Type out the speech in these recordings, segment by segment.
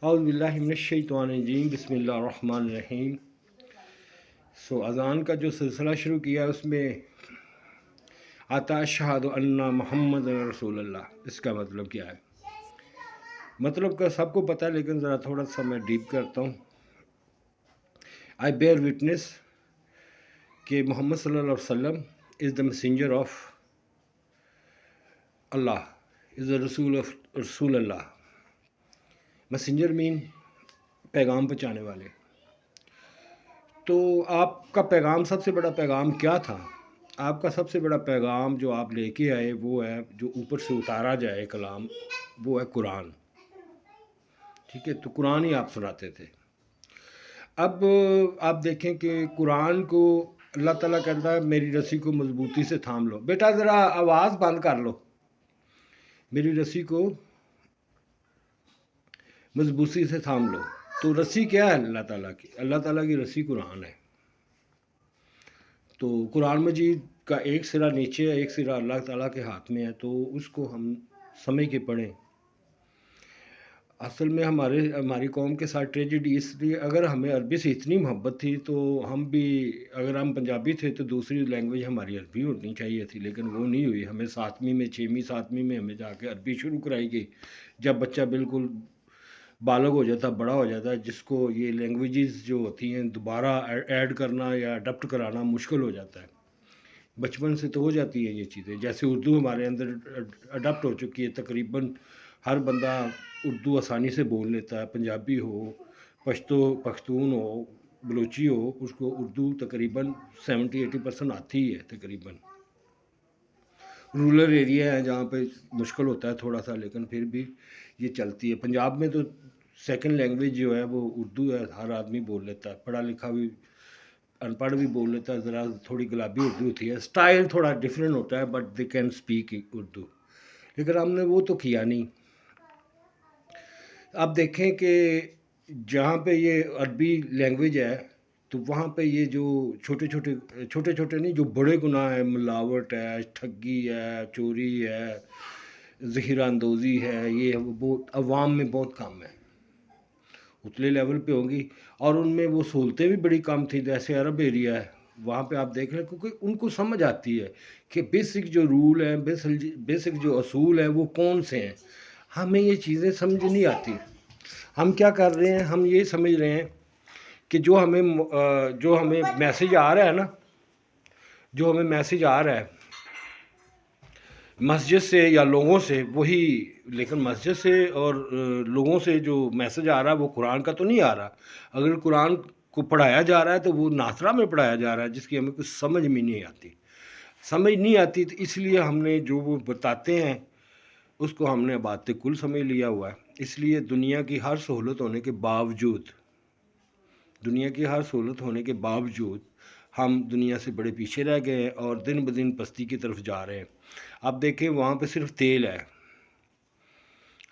اعوذ باللہ من الشیطان الرجیم بسم اللہ الرحمن الرحیم۔ اذان کا جو سلسلہ شروع کیا اس میں آتا اشہد ان محمد رسول اللہ، اس کا مطلب کیا ہے؟ مطلب کا سب کو پتہ ہے، لیکن ذرا تھوڑا سا میں ڈیپ کرتا ہوں۔ آئی بیئر وٹنس کہ محمد صلی اللہ علیہ وسلم از دا میسنجر آف اللہ، از دا رسول اللہ۔ میسنجر مین پیغام پہنچانے والے۔ تو آپ کا پیغام، سب سے بڑا پیغام کیا تھا؟ آپ کا سب سے بڑا پیغام جو آپ لے کے آئے وہ ہے، جو اوپر سے اتارا جائے کلام، وہ ہے قرآن۔ ٹھیک ہے، تو قرآن ہی آپ سناتے تھے۔ اب آپ دیکھیں کہ قرآن کو اللہ تعالیٰ کہتا ہے میری رسی کو مضبوطی سے تھام لو۔ بیٹا ذرا آواز بند کر لو۔ میری رسی کو مضبوطی سے تھام لو۔ تو رسی کیا ہے اللہ تعالیٰ کی؟ اللہ تعالیٰ کی رسی قرآن ہے۔ تو قرآن مجید کا ایک سرا نیچے ہے، ایک سرا اللہ تعالیٰ کے ہاتھ میں ہے، تو اس کو ہم سمجھ کے پڑھیں۔ اصل میں ہماری قوم کے ساتھ ٹریجڈی اس لیے، اگر ہمیں عربی سے اتنی محبت تھی تو ہم بھی، اگر ہم پنجابی تھے تو دوسری لینگویج ہماری عربی ہونی چاہیے تھی، لیکن وہ نہیں ہوئی۔ ہمیں 7ویں میں 6ویں 7ویں میں ہمیں جا کے عربی شروع کرائی گئی، جب بچہ بالکل بالغ ہو جاتا، بڑا ہو جاتا ہے، جس کو یہ لینگویجز جو ہوتی ہیں دوبارہ ایڈ کرنا یا اڈپٹ کرانا مشکل ہو جاتا ہے۔ بچپن سے تو ہو جاتی ہیں یہ چیزیں، جیسے اردو ہمارے اندر اڈپٹ ہو چکی ہے، تقریباً ہر بندہ اردو آسانی سے بول لیتا ہے، پنجابی ہو، پختون ہو، بلوچی ہو، اس کو اردو تقریباً 70-80% آتی ہی ہے تقریباً۔ رورل ایریا ہے جہاں پہ مشکل ہوتا ہے تھوڑا سا، لیکن پھر بھی یہ چلتی ہے۔ پنجاب میں تو سیکنڈ لینگویج جو ہے وہ اردو ہے، ہر آدمی بول لیتا ہے، پڑھا لکھا بھی، ان پڑھ بھی بول لیتا ہے، ذرا تھوڑی گلابی اردو ہوتی ہے، سٹائل تھوڑا ڈیفرنٹ ہوتا ہے، but they can speak Urdu. لیکن ہم نے وہ تو کیا نہیں۔ اب دیکھیں کہ جہاں پہ یہ عربی لینگویج ہے تو وہاں پہ یہ جو چھوٹے چھوٹے نہیں، جو بڑے گناہ ہیں، ملاوٹ ہے، ٹھگی ہے، چوری ہے، ذخیرہ اندوزی ہے، یہ بہت عوام میں بہت کم ہے، اتلے لیول پہ ہوں گی، اور ان میں وہ سہولتیں بھی بڑی کم تھیں۔ جیسے عرب ایریا ہے، وہاں پہ آپ دیکھ لیں، کیونکہ ان کو سمجھ آتی ہے کہ بیسک جو رول ہیں، بیسک جو اصول ہیں وہ کون سے ہیں۔ ہمیں یہ چیزیں سمجھ نہیں آتی۔ ہم کیا کر رہے ہیں؟ ہم یہ سمجھ رہے ہیں کہ جو ہمیں میسیج آ رہا ہے نا، جو ہمیں میسیج آ رہا ہے مسجد سے یا لوگوں سے، وہی، لیکن مسجد سے اور لوگوں سے جو میسیج آ رہا ہے وہ قرآن کا تو نہیں آ رہا۔ اگر قرآن کو پڑھایا جا رہا ہے تو وہ ناصرہ میں پڑھایا جا رہا ہے، جس کی ہمیں کچھ سمجھ میں نہیں آتی۔ تو اس لیے ہم نے جو وہ بتاتے ہیں اس کو ہم نے بات کل سمجھ لیا ہوا ہے۔ اس لیے دنیا کی ہر سہولت ہونے کے باوجود ہم دنیا سے بڑے پیچھے رہ گئے ہیں اور دن بدن پستی کی طرف جا رہے ہیں۔ اب دیکھیں وہاں پہ صرف تیل ہے،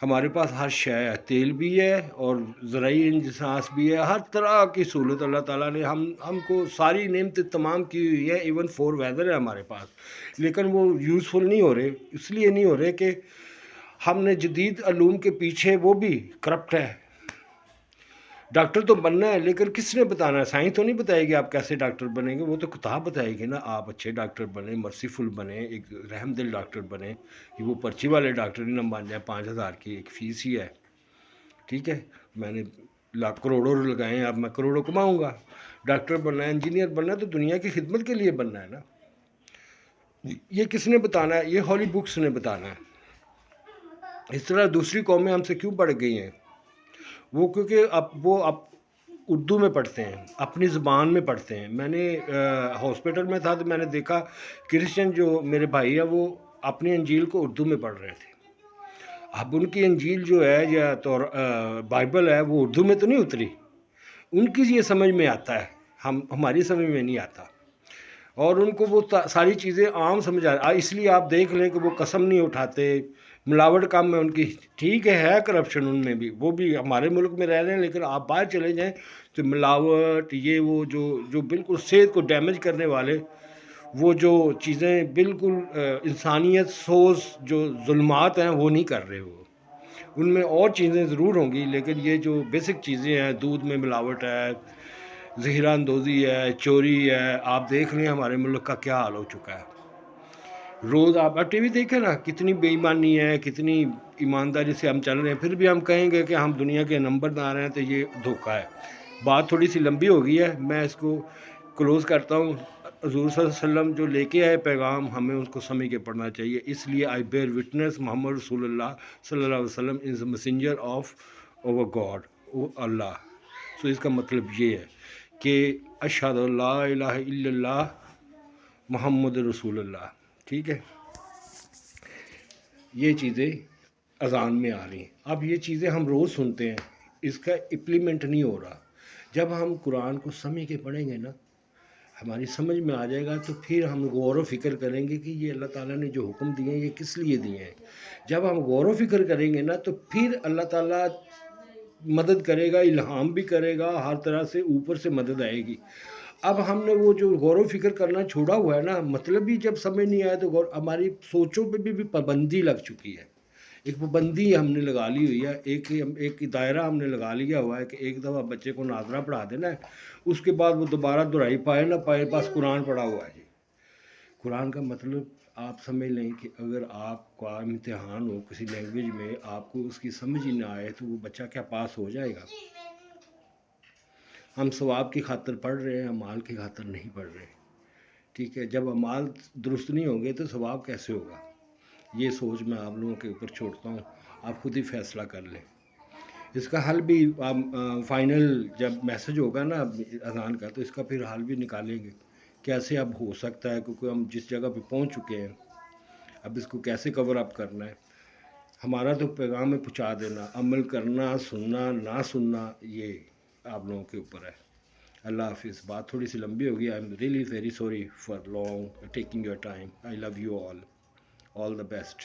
ہمارے پاس ہر شے ہے، تیل بھی ہے اور زرعی انجنس بھی ہے، ہر طرح کی سہولت اللہ تعالیٰ نے ہم کو ساری نعمتیں تمام کی ہوئی ہیں، ایون 4 ویدر ہے ہمارے پاس، لیکن وہ یوزفل نہیں ہو رہے۔ اس لیے نہیں ہو رہے کہ ہم نے جدید علوم کے پیچھے وہ بھی کرپٹ ہے۔ ڈاکٹر تو بننا ہے، لیکن کس نے بتانا ہے؟ سائنس تو نہیں بتائے گی آپ کیسے ڈاکٹر بنیں گے، وہ تو کتاب بتائے گی نا۔ آپ اچھے ڈاکٹر بنیں، مرسیفل بنیں، ایک رحم دل ڈاکٹر بنیں، یہ وہ پرچی والے ڈاکٹر ہی نہ بن جائیں۔ 5,000 کی ایک فیس ہی ہے، ٹھیک ہے، میں نے کروڑوں لگائے ہیں، اب میں کروڑوں کماؤں گا۔ ڈاکٹر بننا ہے، انجینئر بننا ہے، تو دنیا کی خدمت کے لیے بننا ہے نا۔ یہ کس نے بتانا ہے؟ یہ ہولی بکس نے بتانا ہے۔ اس طرح دوسری قومیں ہم سے کیوں بڑھ گئی ہیں؟ وہ کیونکہ وہ اردو میں پڑھتے ہیں، اپنی زبان میں پڑھتے ہیں۔ میں نے ہاسپٹل میں تھا تو میں نے دیکھا کرسچن جو میرے بھائی ہیں وہ اپنی انجیل کو اردو میں پڑھ رہے تھے۔ اب ان کی انجیل جو ہے یا تو بائبل ہے وہ اردو میں تو نہیں اتری، ان کی یہ سمجھ میں آتا ہے، ہماری سمجھ میں نہیں آتا، اور ان کو وہ ساری چیزیں عام سمجھ اس لیے آپ دیکھ لیں کہ وہ قسم نہیں اٹھاتے، ملاوٹ کم ہے ان کی۔ ٹھیک ہے کرپشن ان میں بھی، وہ بھی ہمارے ملک میں رہ رہے ہیں، لیکن آپ باہر چلے جائیں تو ملاوٹ، یہ وہ جو بالکل صحت کو ڈیمیج کرنے والے وہ جو چیزیں بالکل انسانیت سوز جو ظلمات ہیں وہ نہیں کر رہے ان میں اور چیزیں ضرور ہوں گی، لیکن یہ جو بیسک چیزیں ہیں، دودھ میں ملاوٹ ہے، ذخیرہ اندوزی ہے، چوری ہے، آپ دیکھ لیں ہمارے ملک کا کیا حال ہو چکا ہے۔ روز آپ ٹی وی دیکھیں نا، کتنی بے ایمانی ہے، کتنی ایمانداری سے ہم چل رہے ہیں، پھر بھی ہم کہیں گے کہ ہم دنیا کے نمبردار ہیں، تو یہ دھوکہ ہے۔ بات تھوڑی سی لمبی ہو گئی ہے، میں اس کو کلوز کرتا ہوں۔ حضور صلی اللہ علیہ وسلم جو لے کے آئے پیغام، ہمیں اس کو سمجھ کے پڑھنا چاہیے۔ اس لیے آئی بیئر وٹنس محمد رسول اللہ صلی اللہ علیہ وسلم is a messenger of our God, اللہ۔ سو اس کا مطلب یہ ہے کہ اشہد لا الہ الا اللہ محمد رسول اللہ، ٹھیک ہے۔ یہ چیزیں اذان میں آ رہی ہیں۔ اب یہ چیزیں ہم روز سنتے ہیں، اس کا امپلیمنٹ نہیں ہو رہا۔ جب ہم قرآن کو سمجھ کے پڑھیں گے نا، ہماری سمجھ میں آ جائے گا، تو پھر ہم غور و فکر کریں گے کہ یہ اللہ تعالیٰ نے جو حکم دیے ہیں یہ کس لیے دیے ہیں۔ جب ہم غور و فکر کریں گے نا، تو پھر اللہ تعالیٰ مدد کرے گا، الہام بھی کرے گا، ہر طرح سے اوپر سے مدد آئے گی۔ اب ہم نے وہ جو غور و فکر کرنا چھوڑا ہوا ہے نا، مطلب بھی جب سمجھ نہیں آیا تو ہماری سوچوں پہ بھی پابندی لگ چکی ہے۔ ایک پابندی ہم نے لگا لی ہوئی ہے، ایک دائرہ ہم نے لگا لیا ہوا ہے کہ ایک دفعہ بچے کو ناظرہ پڑھا دینا ہے، اس کے بعد وہ دوبارہ دہرائی پائے نہ پائے، بس قرآن پڑھا ہوا ہے جی۔ قرآن کا مطلب آپ سمجھ لیں کہ اگر آپ کا امتحان ہو کسی لینگویج میں، آپ کو اس کی سمجھ ہی نہ آئے تو وہ بچہ کیا پاس ہو جائے گا؟ ہم ثواب کی خاطر پڑھ رہے ہیں، اعمال کی خاطر نہیں پڑھ رہے، ٹھیک ہے۔ جب اعمال درست نہیں ہوں گے تو ثواب کیسے ہوگا؟ یہ سوچ میں آپ لوگوں کے اوپر چھوڑتا ہوں، آپ خود ہی فیصلہ کر لیں۔ اس کا حل بھی فائنل جب میسج ہوگا نا اذان کا، تو اس کا پھر حل بھی نکالیں گے، کیسے اب ہو سکتا ہے، کیونکہ ہم جس جگہ پہ پہنچ چکے ہیں، اب اس کو کیسے کور اپ کرنا ہے۔ ہمارا تو پیغام ہے پہنچا دینا، عمل کرنا، سننا نہ سننا یہ آپ لوگوں کے اوپر ہے۔ اللہ حافظ۔ بات تھوڑی سی لمبی ہوگی، I am really very sorry for long taking your time. I love you all, all the best.